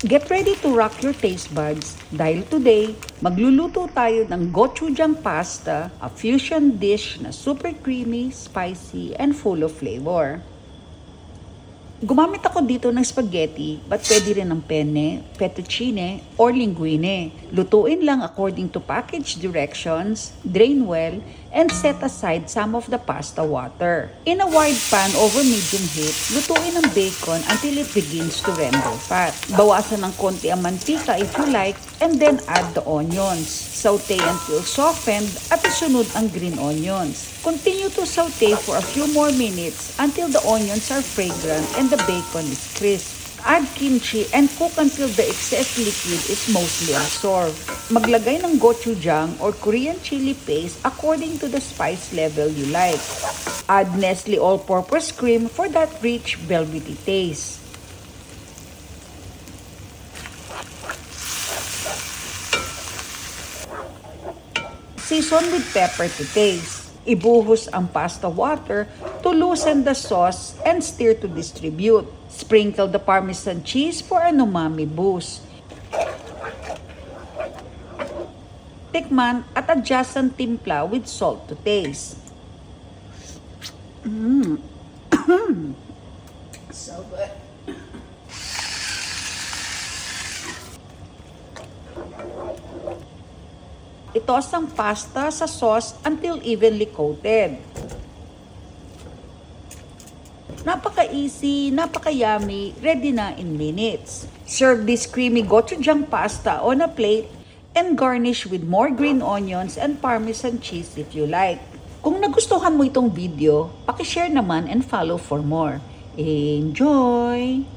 Get ready to rock your taste buds dahil today, magluluto tayo ng gochujang pasta, a fusion dish na super creamy, spicy, and full of flavor. Gumamit ako dito ng spaghetti, but pwede rin ng penne, fettuccine, or linguine. Lutuin lang according to package directions, drain well, and set aside some of the pasta water. In a wide pan over medium heat, lutuin ang bacon until it begins to render fat. Bawasan ng konti ang mantika if you like, and then add the onions. Saute until softened at isunod ang green onions. Continue to saute for a few more minutes until the onions are fragrant and the bacon is crisp. Add kimchi and cook until the excess liquid is mostly absorbed. Maglagay ng gochujang or Korean chili paste according to the spice level you like. Add Nestle all-purpose cream for that rich velvety taste. Season with pepper to taste. Ibuhos ang pasta water to loosen the sauce and stir to distribute. Sprinkle the Parmesan cheese for an umami boost. Tikman at adjust ang timpla with salt to taste. So good. Itos ang pasta sa sauce until evenly coated. Napaka-easy, napaka-yummy, ready na in minutes. Serve this creamy gochujang pasta on a plate and garnish with more green onions and Parmesan cheese if you like. Kung nagustuhan mo itong video, paki-share naman and follow for more. Enjoy!